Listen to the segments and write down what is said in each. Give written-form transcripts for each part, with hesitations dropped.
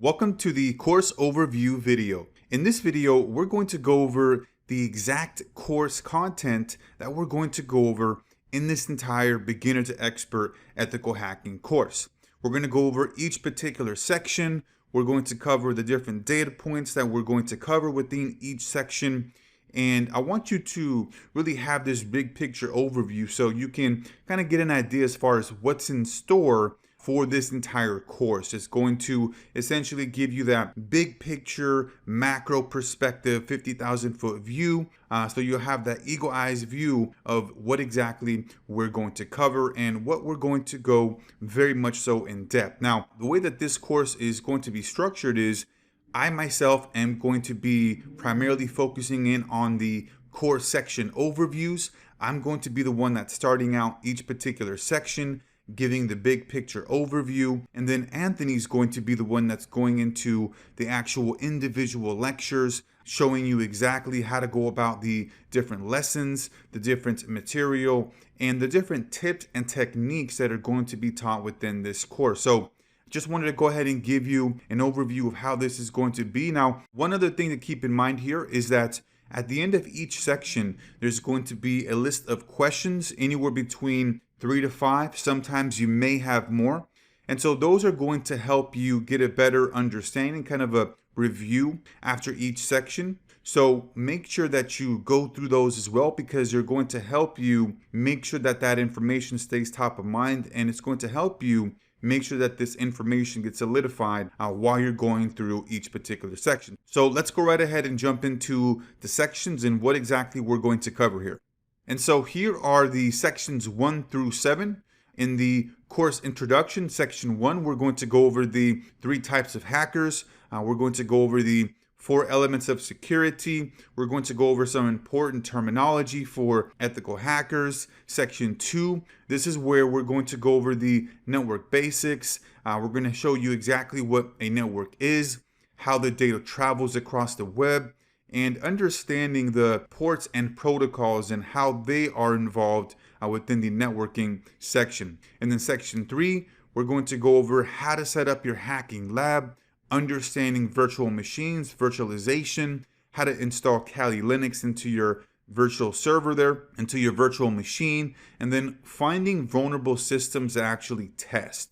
Welcome to the course overview video. In this video, we're going to go over the exact course content that we're going to go over in this entire beginner to expert ethical hacking course. We're going to go over each particular section. We're going to cover the different data points that we're going to cover within each section. And I want you to really have this big picture overview so you can kind of get an idea as far as what's in store for this entire course. It's going to essentially give you that big picture, macro perspective, 50,000 foot view. So you'll have that eagle eyes view of what exactly we're going to cover and what we're going to go very much so in depth. Now, the way that this course is going to be structured is I myself am going to be primarily focusing in on the core section overviews. I'm going to be the one that's starting out each particular section, giving the big picture overview, and then Anthony's going to be the one that's going into the actual individual lectures, showing you exactly how to go about the different lessons, the different material, and the different tips and techniques that are going to be taught within this course. So just wanted to go ahead and give you an overview of how this is going to be. Now, one other thing to keep in mind here is that at the end of each section, there's going to be a list of questions, anywhere between 3 to 5. Sometimes you may have more. And so those are going to help you get a better understanding, kind of a review after each section. So make sure that you go through those as well, because they're going to help you make sure that that information stays top of mind, and it's going to help you make sure that this information gets solidified while you're going through each particular section. So let's go right ahead and jump into the sections and what exactly we're going to cover here. And so here are the sections 1 through 7. In the course introduction, section 1, we're going to go over the 3 types of hackers. We're going to go over the 4 elements of security. We're going to go over some important terminology for ethical hackers. Section 2, this is where we're going to go over the network basics. We're going to show you exactly what a network is, how the data travels across the web, and understanding the ports and protocols and how they are involved within the networking section. And then section 3, we're going to go over how to set up your hacking lab, understanding virtual machines, virtualization, how to install Kali Linux into your virtual server there, into your virtual machine, and then finding vulnerable systems to actually test.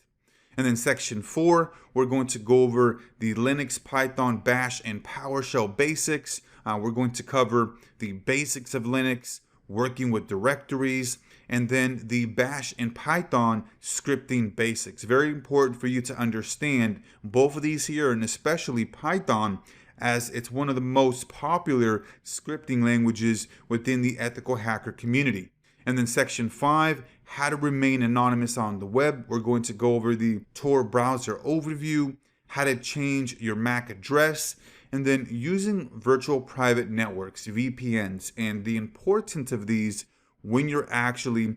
And then section 4, we're going to go over the Linux, Python, Bash, and PowerShell basics. We're going to cover the basics of Linux, working with directories, and then the Bash and Python scripting basics. Very important for you to understand both of these here, and especially Python, as it's one of the most popular scripting languages within the ethical hacker community. And then section 5, how to remain anonymous on the web. We're going to go over the Tor browser overview, how to change your MAC address, and then using virtual private networks, VPNs, and the importance of these when you're actually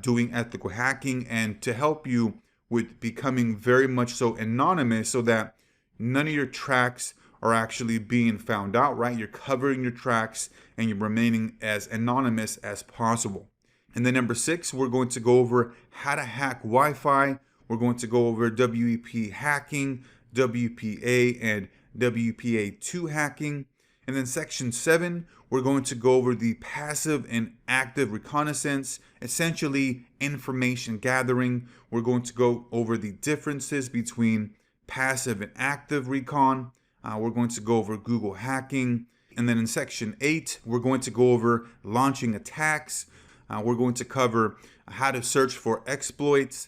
doing ethical hacking, and to help you with becoming very much so anonymous so that none of your tracks are actually being found out, right? You're covering your tracks and you're remaining as anonymous as possible. And then number 6, we're going to go over how to hack Wi-Fi. We're going to go over WP hacking, WPA, and WPA2 hacking. And then section 7, we're going to go over the passive and active reconnaissance, essentially information gathering. We're going to go over the differences between passive and active recon. We're going to go over Google hacking. And then in section 8, we're going to go over launching attacks. We're going to cover how to search for exploits,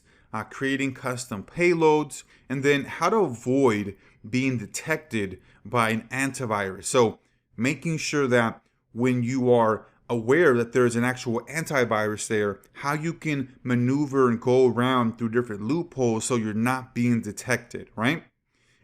creating custom payloads, and then how to avoid being detected by an antivirus. So making sure that when you are aware that there's an actual antivirus there, how you can maneuver and go around through different loopholes so you're not being detected, right?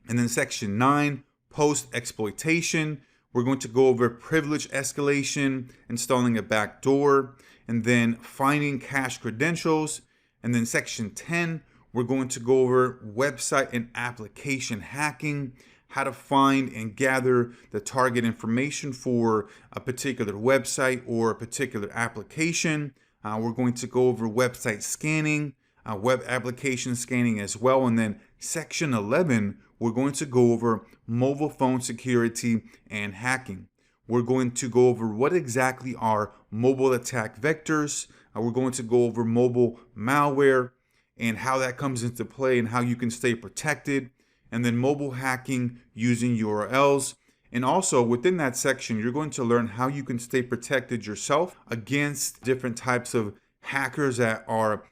And then section 9, post-exploitation. We're going to go over privilege escalation, installing a backdoor, and then finding cache credentials. And then section 10, we're going to go over website and application hacking, how to find and gather the target information for a particular website or a particular application. We're going to go over website scanning, web application scanning as well. And then section 11, we're going to go over mobile phone security and hacking. We're going to go over what exactly are mobile attack vectors. We're going to go over mobile malware and how that comes into play and how you can stay protected. And then mobile hacking using URLs. And also within that section, you're going to learn how you can stay protected yourself against different types of hackers that are,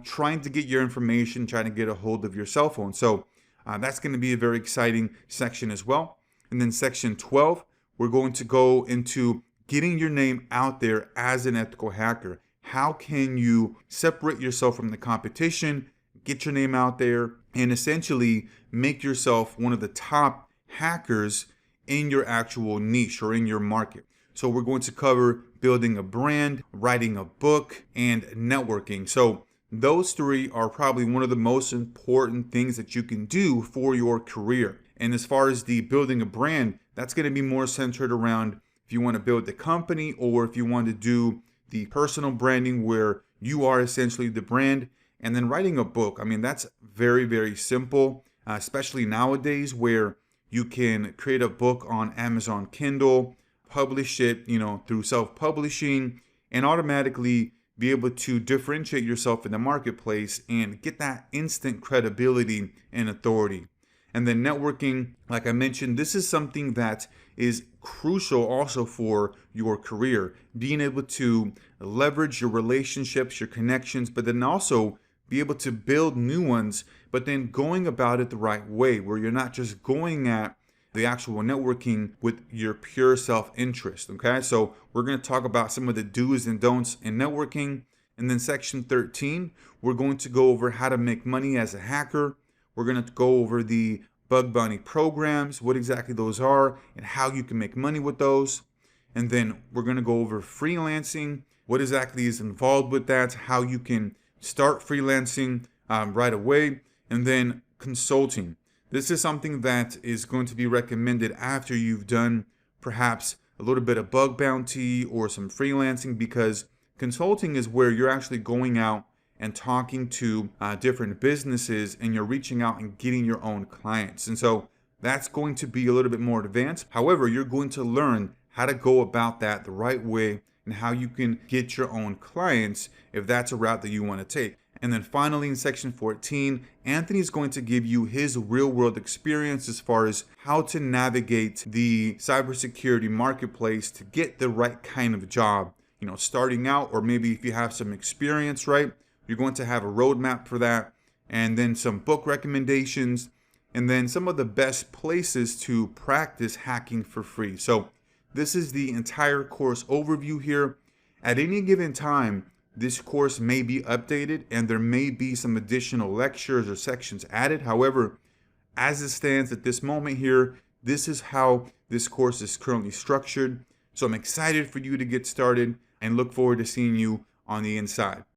trying to get your information, trying to get a hold of your cell phone. So that's going to be a very exciting section as well. And then section 12, we're going to go into getting your name out there as an ethical hacker. How can you separate yourself from the competition, get your name out there, and essentially make yourself one of the top hackers in your actual niche or in your market. So we're going to cover building a brand, writing a book, and networking. So those three are probably one of the most important things that you can do for your career. And as far as the building a brand, that's going to be more centered around if you want to build the company or if you want to do the personal branding where you are essentially the brand. And then writing a book, I mean, that's very, very simple, especially nowadays where you can create a book on Amazon Kindle, publish it, through self-publishing, and automatically be able to differentiate yourself in the marketplace and get that instant credibility and authority. And then networking, like I mentioned, this is something that is crucial also for your career. Being able to leverage your relationships, your connections, but then also be able to build new ones, but then going about it the right way, where you're not just going at the actual networking with your pure self-interest, okay? So we're going to talk about some of the do's and don'ts in networking. And then section 13, we're going to go over how to make money as a hacker. We're going to go over the bug bounty programs, what exactly those are, and how you can make money with those. And then we're going to go over freelancing, what exactly is involved with that, how you can start freelancing right away. And then consulting. This is something that is going to be recommended after you've done perhaps a little bit of bug bounty or some freelancing, because consulting is where you're actually going out and talking to different businesses and you're reaching out and getting your own clients. And so that's going to be a little bit more advanced. However, you're going to learn how to go about that the right way and how you can get your own clients if that's a route that you want to take. And then finally, in section 14, Anthony is going to give you his real world experience as far as how to navigate the cybersecurity marketplace to get the right kind of job, starting out, or maybe if you have some experience, right? You're going to have a roadmap for that, and then some book recommendations, and then some of the best places to practice hacking for free. So this is the entire course overview here. At any given time, this course may be updated and there may be some additional lectures or sections added. However, as it stands at this moment here, this is how this course is currently structured. So I'm excited for you to get started and look forward to seeing you on the inside.